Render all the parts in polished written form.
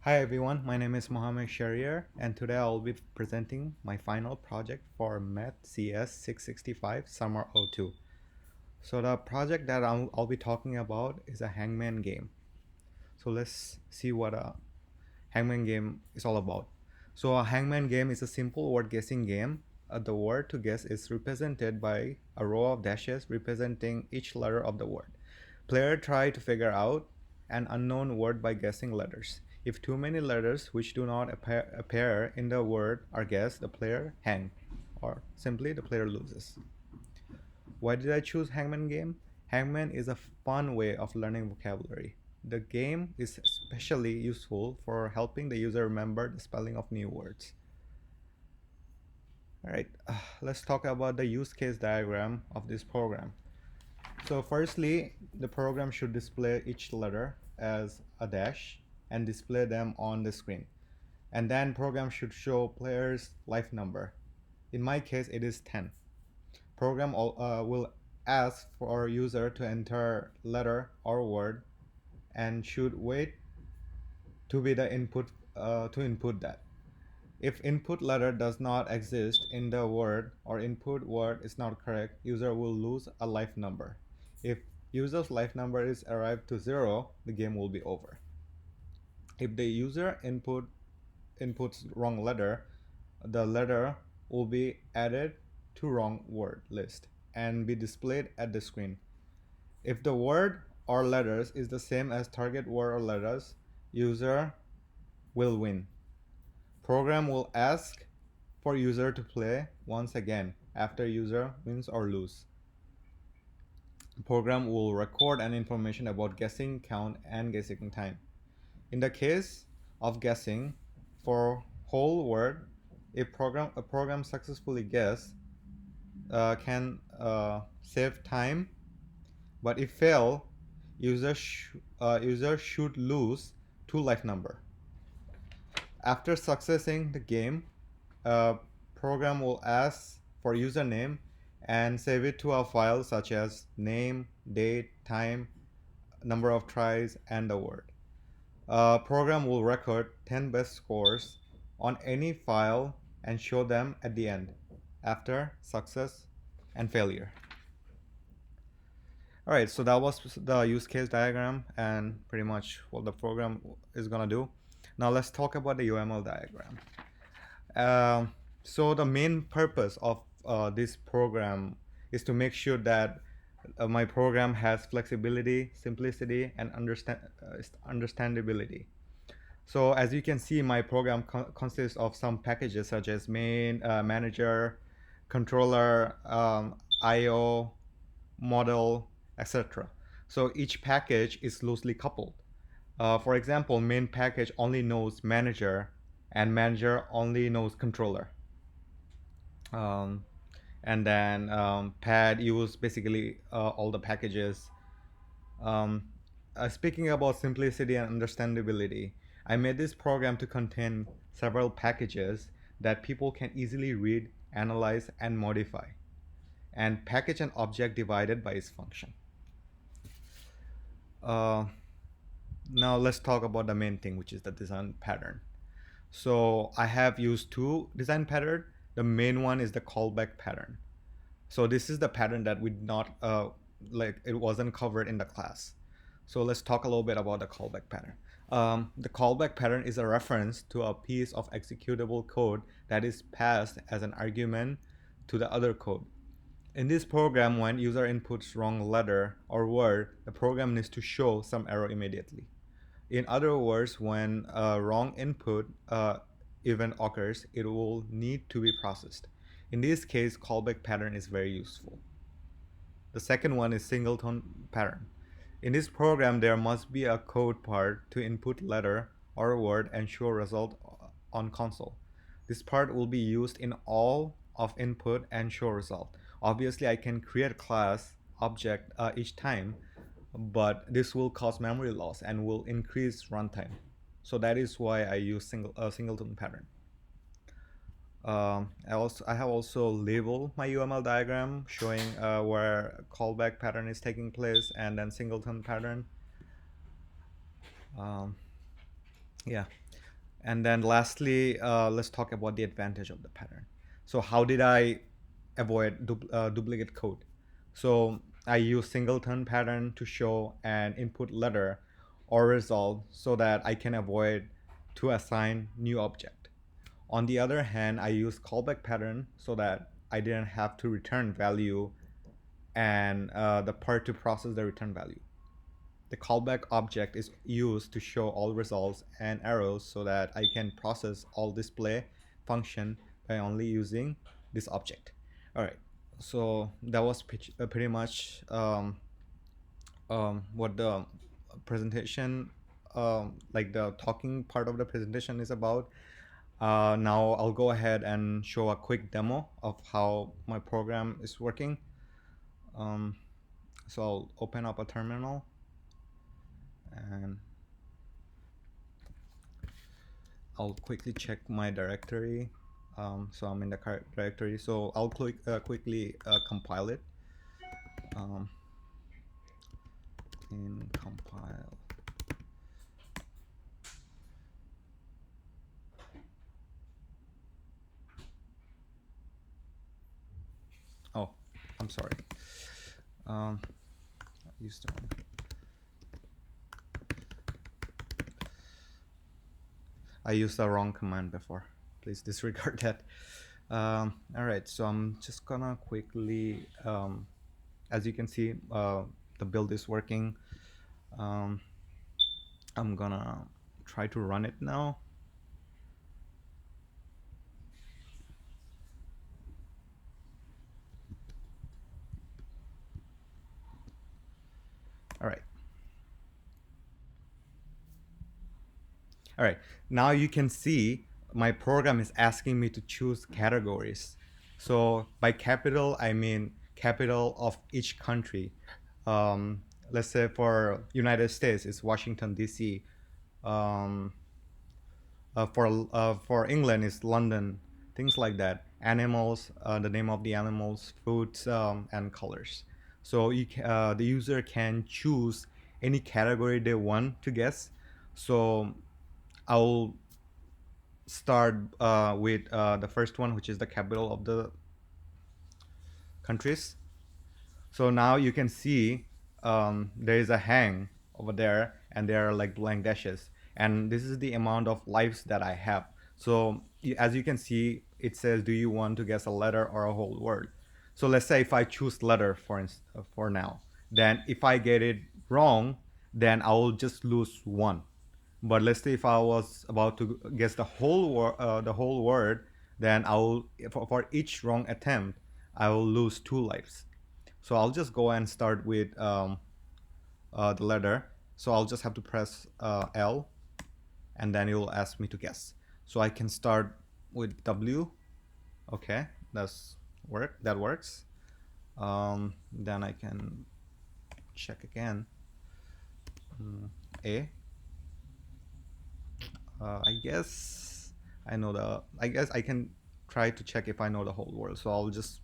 Hi everyone, my name is Mohammed Shariar and today I'll be presenting my final project for Math CS 665 Summer '02. So the project that I'll be talking about is a hangman game. So let's see what a hangman game is all about. So a hangman game is a simple word guessing game. The word to guess is represented by a row of dashes representing each letter of the word. Player try to figure out an unknown word by guessing letters. If too many letters which do not appear in the word are guessed, the player hang, or simply the player loses. Why did I choose Hangman game? Hangman is a fun way of learning vocabulary. The game is especially useful for helping the user remember the spelling of new words. Alright, let's talk about the use case diagram of this program. So firstly, the program should display each letter as a dash and display them on the screen. And then program should show player's life number. In my case, it is 10. Program will ask for user to enter letter or word and should wait to be the input to input that. If input letter does not exist in the word or input word is not correct, user will lose a life number. If user's life number is arrived to 0, the game will be over. If the user inputs wrong letter, the letter will be added to wrong word list and be displayed at the screen. If the word or letters is the same as target word or letters, user will win. Program will ask for user to play once again after user wins or lose. Program will record an information about guessing count and guessing time. In the case of guessing for whole word, a program successfully guess can save time, but if fail, user should lose 2 life number. After successing the game, program will ask for username and save it to a file such as name, date, time, number of tries, and the word. Program will record 10 best scores on any file and show them at the end after success and failure. All right, so that was the use case diagram and pretty much what the program is gonna do. Now let's talk about the UML diagram. So the main purpose of this program is to make sure that my program has flexibility, simplicity, and understandability. So as you can see, my program consists of some packages such as main, manager, controller, IO, model, etc. So each package is loosely coupled. For example, main package only knows manager and manager only knows controller. Um, and then pad use basically all the packages. Um, Speaking about simplicity and understandability, I made this program to contain several packages that people can easily read, analyze, and modify, and package an object divided by its function. Uh, Now let's talk about the main thing, which is the design pattern. So I have used 2 design pattern. The main one is the callback pattern. So this is the pattern that we not like it wasn't covered in the class. So let's talk a little bit about the callback pattern. The callback pattern is a reference to a piece of executable code that is passed as an argument to the other code. In this program, when user inputs wrong letter or word, the program needs to show some error immediately. In other words, when a wrong input event occurs, it will need to be processed. In this case, callback pattern is very useful. The second one is singleton pattern. In this program, there must be a code part to input letter or word and show result on console. This part will be used in all of input and show result. Obviously, I can create a class object each time, but this will cause memory loss and will increase runtime. So that is why I use singleton pattern. I have also labeled my UML diagram showing where callback pattern is taking place and then singleton pattern. Um, yeah. And then lastly, let's talk about the advantage of the pattern. So how did I avoid duplicate code? So I use singleton pattern to show an input letter or result so that I can avoid to assign new object. On the other hand, I use callback pattern so that I didn't have to return value and the part to process the return value. The callback object is used to show all results and arrows so that I can process all display function by only using this object. All right, so that was pretty much what the presentation, like the talking part of the presentation is about. Now I'll go ahead and show a quick demo of how my program is working. Um, so I'll open up a terminal and I'll quickly check my directory. So I'm in the current directory. So I'll quickly compile it. Um, in compile. Oh, I'm sorry. I used the wrong. I used the wrong command before. Please disregard that. All right, so I'm just gonna quickly, as you can see, the build is working. I'm gonna try to run it now. All right. All right, now you can see my program is asking me to choose categories. So by capital, I mean capital of each country. Let's say for United States, it's Washington D.C. Um, for England, it's London. Things like that. Animals, the name of the animals, foods, and colors. So the user can choose any category they want to guess. So I'll start with the first one, which is the capital of the countries. So now you can see there is a hang over there, and there are like blank dashes. And this is the amount of lives that I have. So as you can see, it says, do you want to guess a letter or a whole word? So let's say if I choose letter for now, then if I get it wrong, then I will just lose one. But let's say if I was about to guess the whole word, then I will for each wrong attempt, I will lose two lives. So I'll just go and start with the letter. So I'll just have to press L, and then it will ask me to guess. So I can start with W. Okay, that works. Then I can check again. A. I guess I guess I can try to check if I know the whole word. So I'll just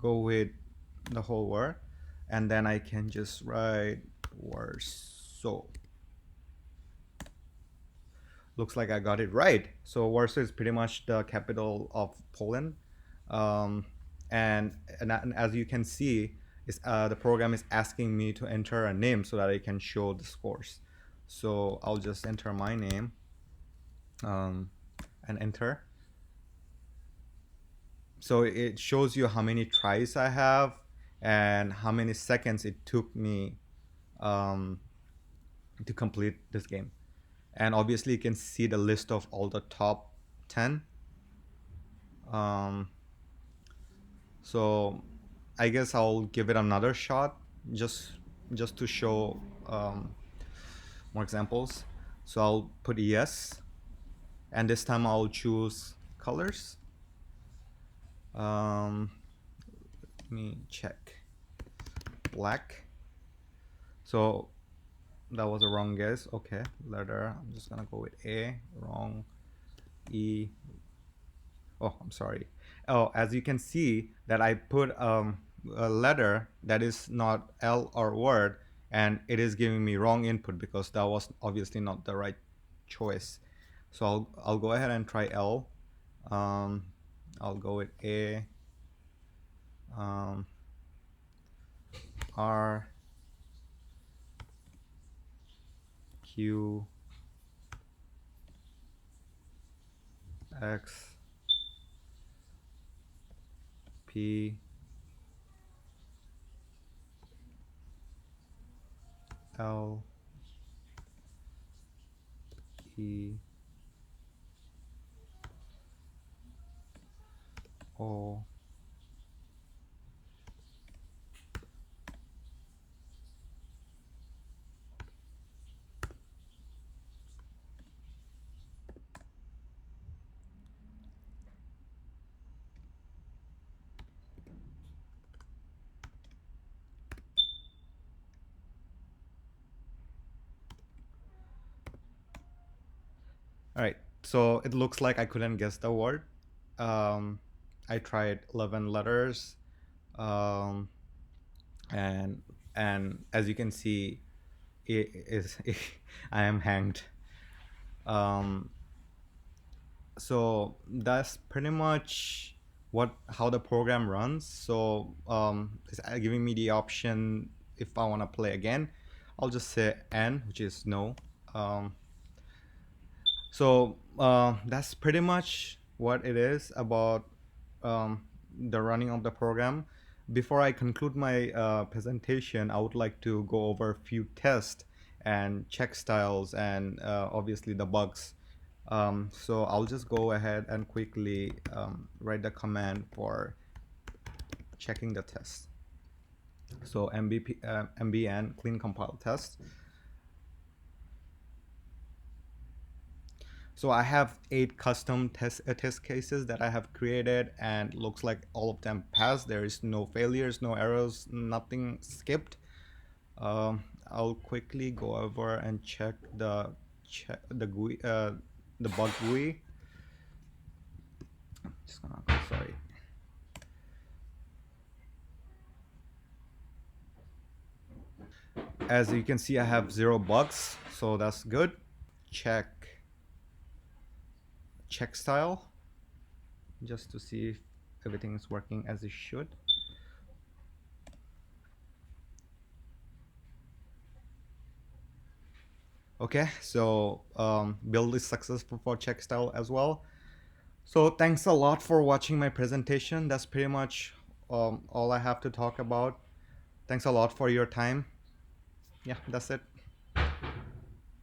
go with the whole word, and then I can just write Warsaw. Looks like I got it right. So Warsaw is pretty much the capital of Poland, um, and as you can see, the program is asking me to enter a name so that I can show the scores. So I'll just enter my name, um, and enter. So it shows you how many tries I have and how many seconds it took me um, to complete this game. And obviously, you can see the list of all the top 10. Um, so I guess I'll give it another shot just just to show more examples. So I'll put yes, and this time I'll choose colors. Let me check. Black. So that was a wrong guess. Okay, letter. I'm just gonna go with A. Wrong. E. Oh, I'm sorry. Oh, as you can see that I put a letter that is not L or word, and it is giving me wrong input because that was obviously not the right choice. So I'll go ahead and try L. Um, I'll go with A, um, R, Q, X, P, L, E, O. All right. So it looks like I couldn't guess the word. Um, I tried 11 letters, um, and as you can see, it is I am hanged. Um, so that's pretty much what how the program runs. So it's giving me the option if I want to play again. I'll just say N, which is no. Um, so that's pretty much what it is about the running of the program. Before I conclude my presentation, I would like to go over a few tests and check styles and obviously the bugs. So I'll just go ahead and quickly write the command for checking the test. So mbn clean compile test. So I have 8 custom test cases that I have created, and looks like all of them passed. There is no failures, no errors, nothing skipped. I'll quickly go over and check the GUI, the bug GUI. Just gonna go, sorry. As you can see, I have 0 bugs, so that's good. Check style, just to see if everything is working as it should. Okay, so build is successful for check style as well. So thanks a lot for watching my presentation. That's pretty much all I have to talk about. Thanks a lot for your time. Yeah, that's it.